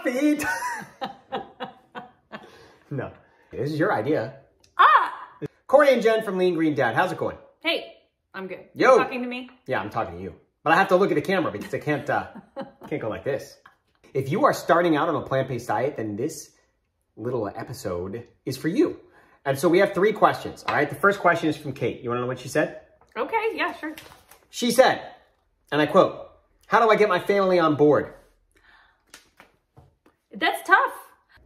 feet. No, this is your idea. Corey and Jen from Lean Green Dad. How's it going? Hey, I'm good. Yo. You talking to me? Yeah, I'm talking to you. But I have to look at the camera because I can't go like this. If you are starting out on a plant-based diet, then this little episode is for you. And so we have 3 questions, all right? The first question is from Kate. You want to know what she said? Okay, yeah, sure. She said, and I quote, "How do I get my family on board?" That's tough.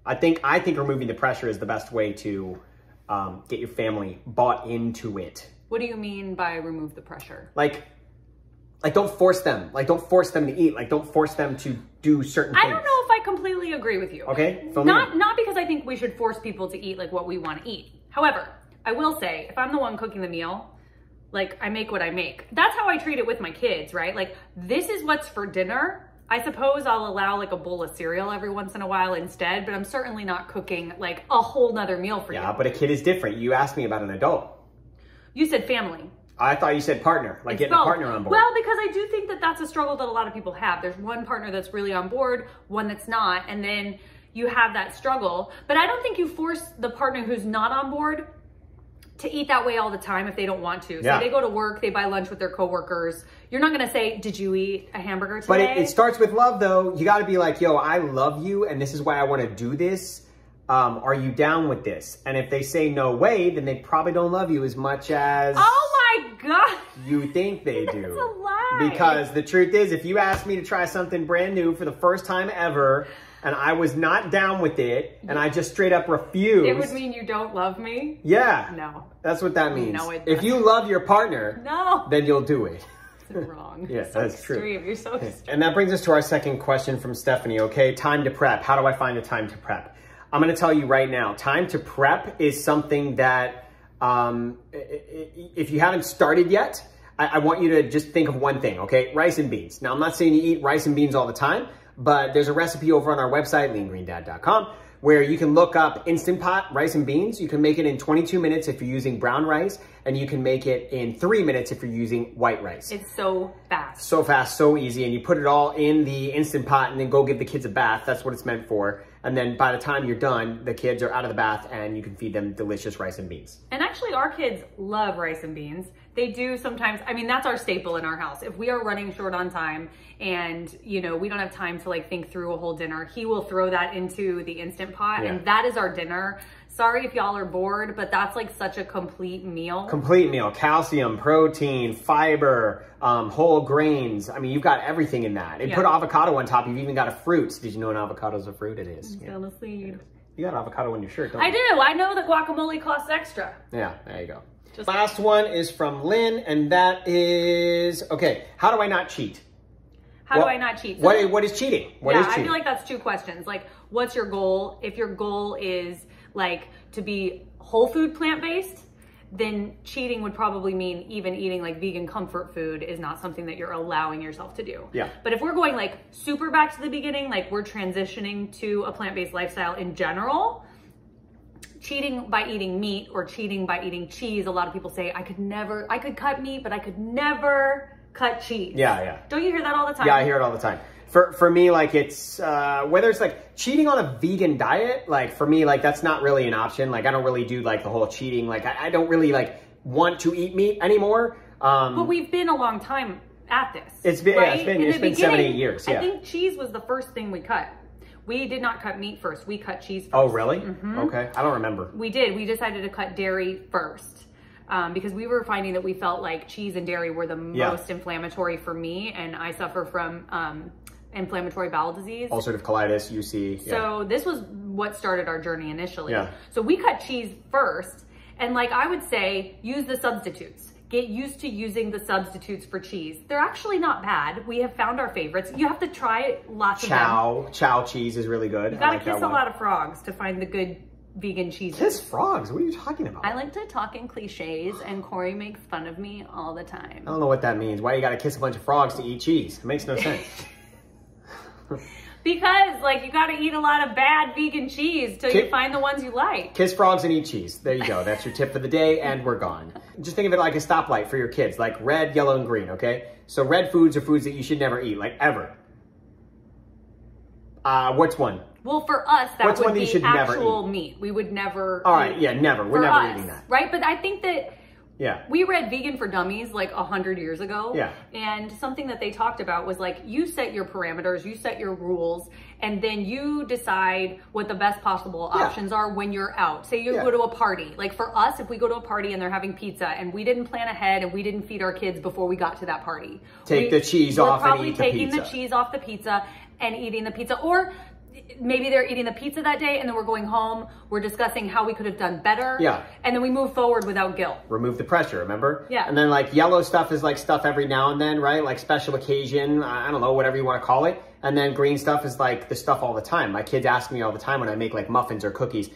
I think removing the pressure is the best way to get your family bought into it. What do you mean by remove the pressure? Like don't force them. Like don't force them to eat. Like don't force them to do certain things. I don't know if I completely agree with you. Okay. Not because I think we should force people to eat like what we want to eat. However, I will say if I'm the one cooking the meal, like I make what I make. That's how I treat it with my kids, right? Like this is what's for dinner. I suppose I'll allow like a bowl of cereal every once in a while instead, but I'm certainly not cooking like a whole nother meal for you. Yeah, but a kid is different. You asked me about an adult. You said family. I thought you said partner, like getting a partner on board. Well, because I do think that that's a struggle that a lot of people have. There's one partner that's really on board, one that's not, and then you have that struggle. But I don't think you force the partner who's not on board to eat that way all the time if they don't want to. So they go to work, they buy lunch with their coworkers. You're not gonna say, "Did you eat a hamburger today?" But it starts with love though. You gotta be like, "Yo, I love you and this is why I wanna do this. Are you down with this?" And if they say no way, then they probably don't love you as much as oh my God, you think they do. That's a lie. Because the truth is, if you asked me to try something brand new for the first time ever, and I was not down with it, and I just straight up refused. It would mean you don't love me? Yeah. No. That's what that means. No, it if you love your partner, then you'll do it. It's wrong. Yeah, so that's extreme. true. You're so extreme. And that brings us to our second question from Stephanie, okay? Time to prep. How do I find the time to prep? I'm going to tell you right now, time to prep is something that if you haven't started yet, I want you to just think of one thing, okay? Rice and beans. Now, I'm not saying you eat rice and beans all the time, but there's a recipe over on our website, leangreendad.com, where you can look up Instant Pot rice and beans. You can make it in 22 minutes if you're using brown rice, and you can make it in 3 minutes if you're using white rice. It's so fast. So fast, so easy, and you put it all in the Instant Pot and then go give the kids a bath. That's what it's meant for. And then by the time you're done, the kids are out of the bath and you can feed them delicious rice and beans. And actually our kids love rice and beans. They do sometimes, I mean, that's our staple in our house. If we are running short on time and, you know, we don't have time to like think through a whole dinner, he will throw that into the Instant Pot and that is our dinner. Sorry if y'all are bored, but that's like such a complete meal. Complete meal, calcium, protein, fiber, whole grains. I mean, you've got everything in that. And put avocado on top. You've even got a fruit. Did you know an avocado is a fruit? It is. It's on a seed. You got avocado on your shirt, don't you? I do. I know that guacamole costs extra. Yeah, there you go. Last one is from Lynn, and that is, okay, how do I not cheat? How do I not cheat? So what is cheating? What is cheating? I feel like that's 2 questions. Like, what's your goal? If your goal is like to be whole food plant-based, then cheating would probably mean even eating like vegan comfort food is not something that you're allowing yourself to do. Yeah. But if we're going like super back to the beginning, like we're transitioning to a plant-based lifestyle in general, cheating by eating meat or cheating by eating cheese, a lot of people say, I could cut meat, but I could never cut cheese. Yeah, yeah. Don't you hear that all the time? Yeah, I hear it all the time. For me, like it's, whether it's like cheating on a vegan diet, like for me, like that's not really an option. Like I don't really do like the whole cheating. Like I don't really like want to eat meat anymore. But we've been a long time at this. It's been, right? It's been 7-8 years. Yeah. I think cheese was the first thing we cut. We did not cut meat first. We cut cheese first. Oh, really? Okay. I don't remember. We did. We decided to cut dairy first. Because we were finding that we felt like cheese and dairy were the most inflammatory for me, and I suffer from inflammatory bowel disease. Ulcerative colitis, UC. So this was what started our journey initially. Yeah. So we cut cheese first, and like I would say, use the substitutes. Get used to using the substitutes for cheese. They're actually not bad. We have found our favorites. You have to try lots of them. Chow cheese is really good. You gotta kiss a lot of frogs to find the good vegan cheeses. Kiss frogs? What are you talking about? I like to talk in cliches, and Corey makes fun of me all the time. I don't know what that means. Why you gotta kiss a bunch of frogs to eat cheese? It makes no sense. Because, like, you gotta eat a lot of bad vegan cheese till you find the ones you like. Kiss frogs and eat cheese. There you go. That's your tip for the day, and we're gone. Just think of it like a stoplight for your kids, like red, yellow, and green, okay? So red foods are foods that you should never eat, like ever. What's one? Well, for us, that What's would one that you be should never actual eat? meat. We would never. All right, yeah, never. We're never us, eating that. Right? But I think that Yeah. we read Vegan for Dummies like 100 years ago. Yeah. And something that they talked about was like, you set your parameters, you set your rules, and then you decide what the best possible options are when you're out. Say you go to a party. Like for us, if we go to a party and they're having pizza and we didn't plan ahead and we didn't feed our kids before we got to that party. Take the cheese off and eat the pizza. We're probably taking the cheese off the pizza and eating the pizza. Or maybe they're eating the pizza that day and then we're going home. We're discussing how we could have done better. Yeah. And then we move forward without guilt. Remove the pressure, remember? Yeah. And then like yellow stuff is like stuff every now and then, right? Like special occasion, I don't know, whatever you want to call it. And then green stuff is like the stuff all the time. My kids ask me all the time when I make like muffins or cookies,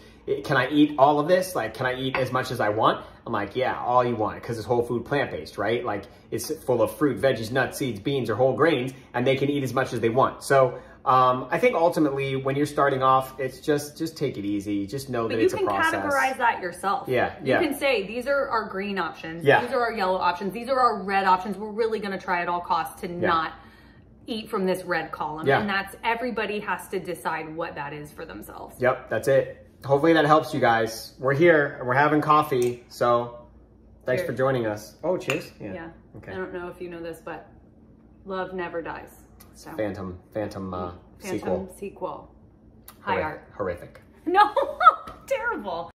can I eat all of this? Like, can I eat as much as I want? I'm like, yeah, all you want, because it's whole food plant-based, right? Like it's full of fruit, veggies, nuts, seeds, beans, or whole grains, and they can eat as much as they want. So I think ultimately when you're starting off, it's just take it easy. Just know that it's a process. You can categorize that yourself. Yeah, You can say, these are our green options. Yeah. These are our yellow options. These are our red options. We're really going to try at all costs to not eat from this red column. Yeah. And that's, everybody has to decide what that is for themselves. Yep, that's it. Hopefully that helps you guys. We're here and we're having coffee. So thanks for joining us. Oh, cheers. Yeah. Okay. I don't know if you know this, but love never dies. So. Phantom sequel. Sequel. High art. Horrific. No, terrible.